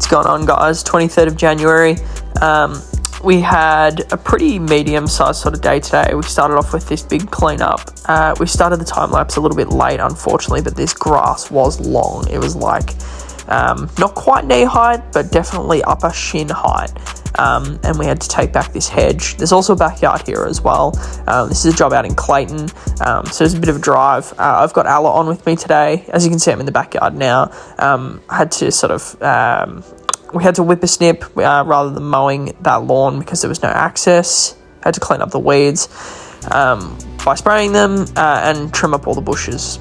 What's going on, guys? 23rd of January. We had a pretty medium-sized sort of day today. We started off with this big cleanup. We started the time-lapse a little bit late, unfortunately, but this grass was long. It was like not quite knee height, but definitely upper shin height. And we had to take back this hedge. There's also a backyard here as well. This is a job out in Clayton, so it's a bit of a drive. I've got Alla on with me today. As you can see, I'm in the backyard now. I had to sort of... we had to whip a snip rather than mowing that lawn because there was no access. Had to clean up the weeds by spraying them and trim up all the bushes.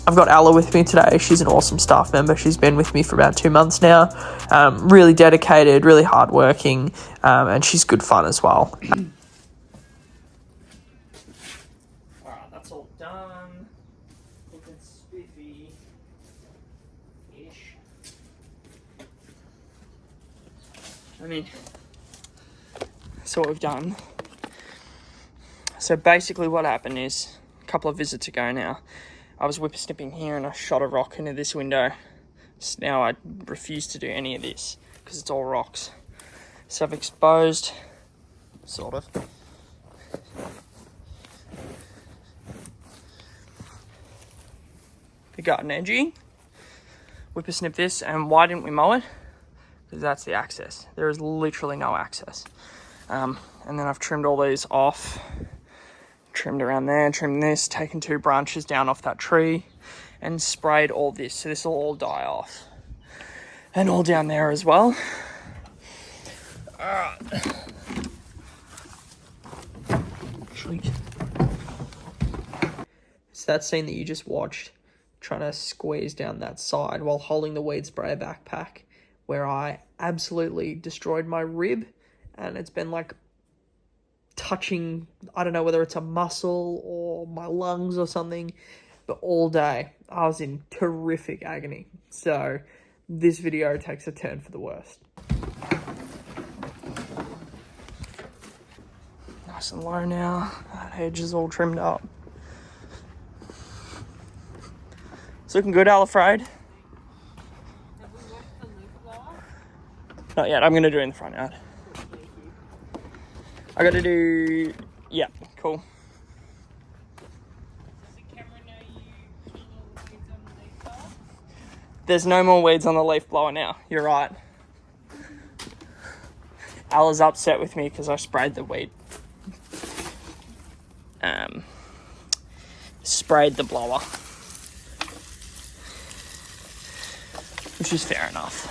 I've got Alla with me today. She's an awesome staff member. She's been with me for about 2 months now. Really dedicated, really hardworking, and she's good fun as well. Alright, that's all done. Looking spiffy-ish. I mean, so what we've done. So basically what happened is, a couple of visits ago now, I was whippersnipping here and I shot a rock into this window. So now I refuse to do any of this because it's all rocks. So I've exposed, sort of, the garden edging. Whippersnip this, and why didn't we mow it? Because that's the access. There is literally no access. And then I've trimmed all these off. Trimmed around there, trimmed this, taken 2 branches down off that tree, and sprayed all this. So this will all die off. And all down there as well. Alright. It's that scene that you just watched, trying to squeeze down that side while holding the weed sprayer backpack, where I absolutely destroyed my rib, and it's been like touching, I don't know whether it's a muscle or my lungs or something, but all day I was in terrific agony. So this video takes a turn for the worst. Nice and low now. That hedge is all trimmed up. It's looking good, Alfred. Not yet. I'm going to do it in the front yard. I got to do... Yeah, cool. There's no more weeds on the leaf blower now. You're right. Alla's upset with me because I sprayed the weed. Sprayed the blower. Which is fair enough.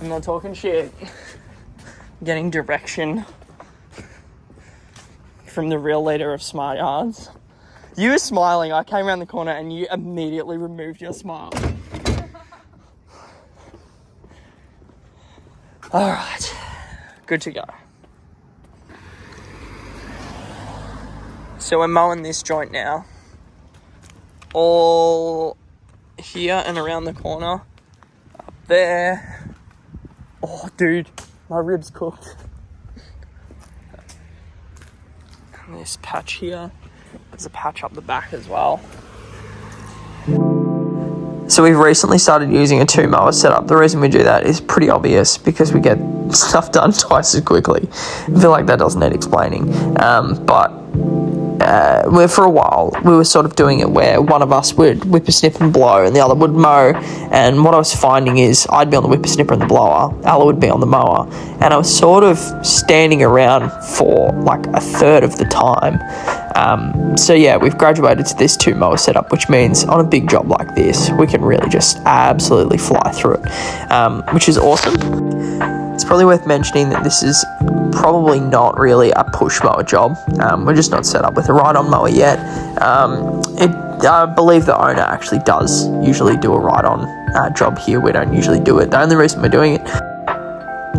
I'm not talking shit. I'm getting direction from the real leader of Smart Yards. You were smiling. I came around the corner and you immediately removed your smile. All right, good to go. So we're mowing this joint now. All here and around the corner. Up there. Oh, dude, my rib's cooked. And this patch here. There's a patch up the back as well. So we've recently started using a 2-mower setup. The reason we do that is pretty obvious, because we get stuff done twice as quickly. I feel like that doesn't need explaining. For a while, we were sort of doing it where one of us would whippersnip and blow and the other would mow. And what I was finding is I'd be on the whippersnipper and the blower, Alla would be on the mower, and I was sort of standing around for like a third of the time. So yeah, we've graduated to this 2-mower setup, which means on a big job like this, we can really just absolutely fly through it, which is awesome. It's probably worth mentioning that this is probably not really a push mower job. We're just not set up with a ride-on mower yet. I believe the owner actually does usually do a ride-on job here. We don't usually do it. The only reason we're doing it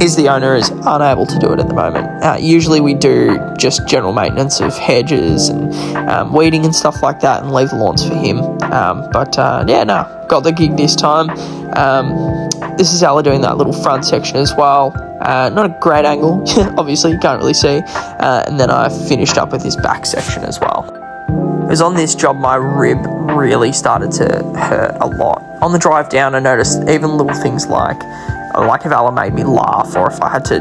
is the owner is unable to do it at the moment. Usually we do just general maintenance of hedges and weeding and stuff like that and leave the lawns for him. Got the gig this time. This is Alla doing that little front section as well. Not a great angle, obviously you can't really see. And then I finished up with this back section as well. It was on this job my rib really started to hurt a lot. On the drive down, I noticed even little things like if Alan made me laugh, or if I had to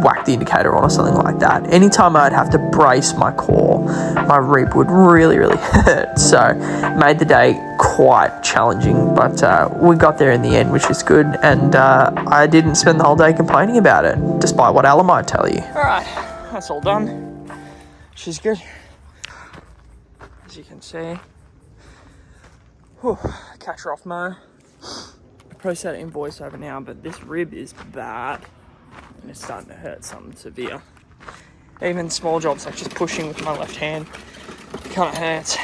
whack the indicator on or something like that. Anytime I'd have to brace my core, my rib would really, really hurt. So it made the day quite challenging, but we got there in the end, which is good, and I didn't spend the whole day complaining about it, despite what Alan might tell you. Alright, that's all done, which is good. As you can see. Whew, catcher off Mo. I processed it in voiceover now, but this rib is bad. And it's starting to hurt something severe. Even small jobs like just pushing with my left hand kind of hurts.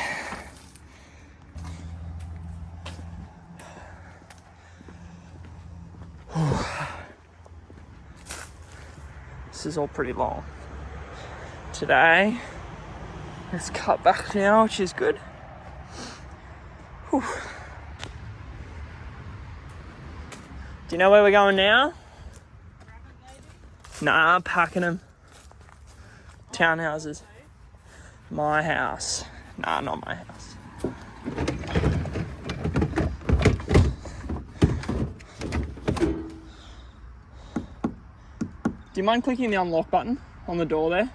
This is all pretty long. Today, it's cut back now, which is good. Whew. Do you know where we're going now? Nah, Pakenham. Townhouses. My house. Nah, not my house. Do you mind clicking the unlock button on the door there?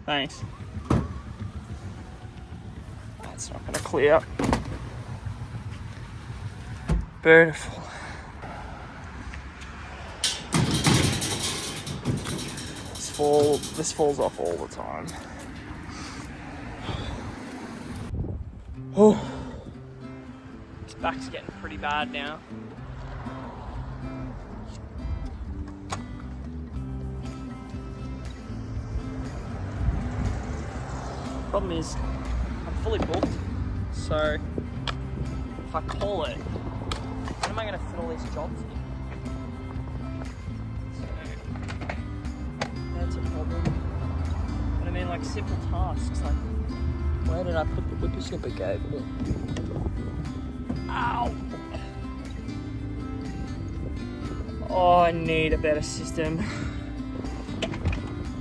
Thanks. That's not gonna clear. Beautiful. This falls off all the time. Oh, this back's getting pretty bad now. Problem is, I'm fully booked, so if I call it, when am I going to fit all these jobs in? That's a problem. But I mean, like simple tasks, like where did I put the whippersnipper cable? Ow! Oh, I need a better system.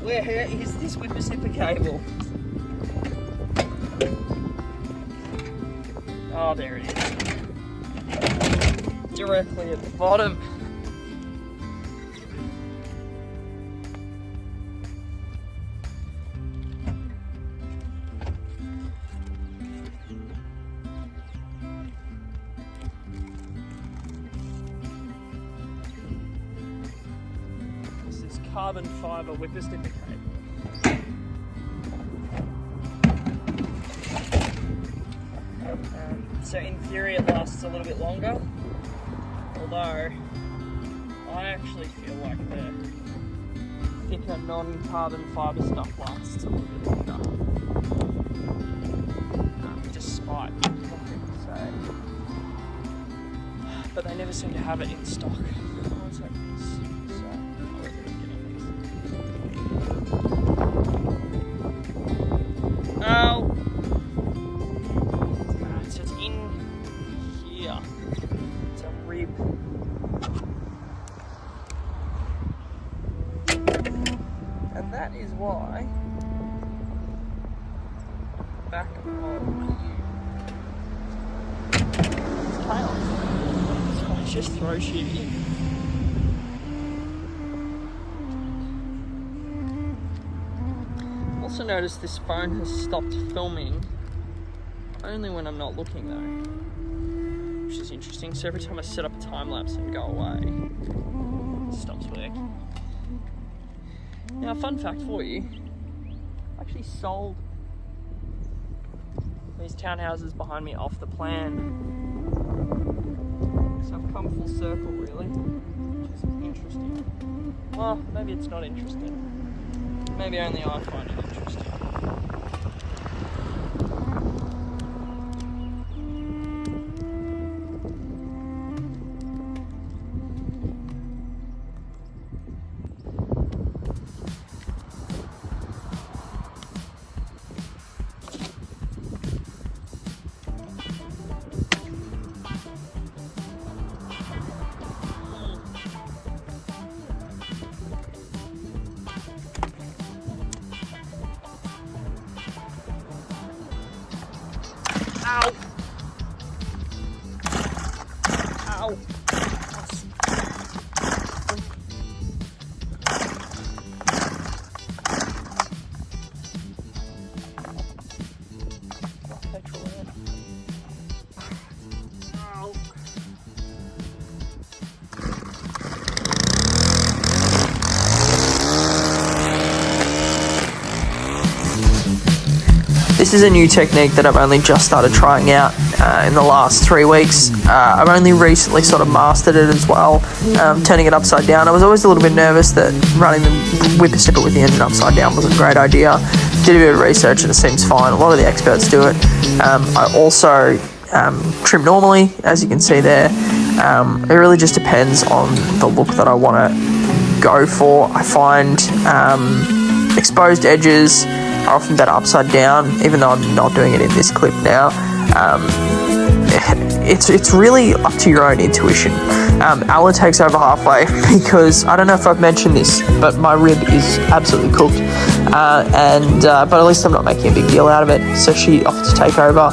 Where is this whippersnipper cable? Oh, there it is. Directly at the bottom. This is carbon fibre whippersnipper cable. So in theory it lasts a little bit longer, although I actually feel like the thicker non-carbon fibre stuff lasts a little bit longer, despite what people say. But they never seem to have it in stock. What's like this? So I'll let them get on this. Ow! And that is why back on its tail. So I just throw shit in. Also noticed this phone has stopped filming only when I'm not looking though, which is interesting. So every time I set up a time lapse and go away, it stops working. Now, a fun fact for you, I actually sold these townhouses behind me off the plan. So I've come full circle really, which is interesting. Well, maybe it's not interesting. Maybe only I find it interesting. Ow. This is a new technique that I've only just started trying out in the last 3 weeks. I've only recently sort of mastered it as well, turning it upside down. I was always a little bit nervous that running the whippersnipper with the engine upside down wasn't a great idea. Did a bit of research and it seems fine. A lot of the experts do it. I also trim normally, as you can see there. It really just depends on the look that I want to go for. I find exposed edges are often better upside down, even though I'm not doing it in this clip now. It's really up to your own intuition. Alla takes over halfway because I don't know if I've mentioned this, but my rib is absolutely cooked, but at least I'm not making a big deal out of it. So she offered to take over.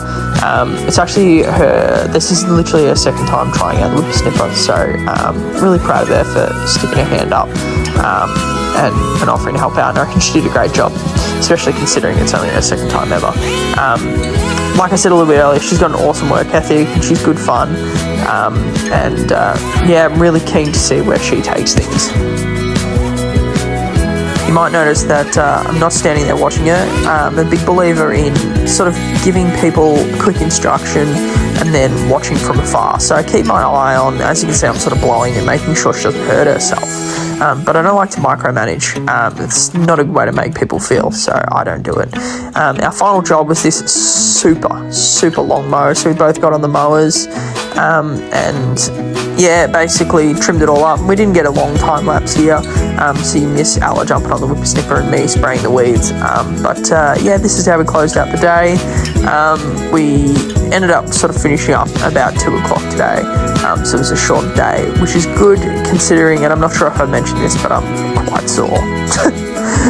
It's actually this is literally her second time trying out the whippersnipper, so really proud of her for sticking her hand up and offering to help out. And I reckon she did a great job, especially considering it's only her second time ever. Like I said a little bit earlier, she's got an awesome work ethic, she's good fun, yeah, I'm really keen to see where she takes things. You might notice that I'm not standing there watching her. I'm a big believer in sort of giving people quick instruction and then watching from afar. So I keep my eye on, as you can see, I'm sort of blowing and making sure she doesn't hurt herself. But I don't like to micromanage. It's not a good way to make people feel, so I don't do it. Our final job was this super long mower, so we both got on the mowers and yeah, basically trimmed it all up. We didn't get a long time lapse here, so you miss Alla jumping on the whippersnipper and me spraying the weeds. Yeah, this is how we closed out the day. We ended up sort of finishing up about 2 o'clock today, so it was a short day, which is good considering, and I'm not sure if I mentioned this, but I'm quite sore.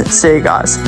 See you guys.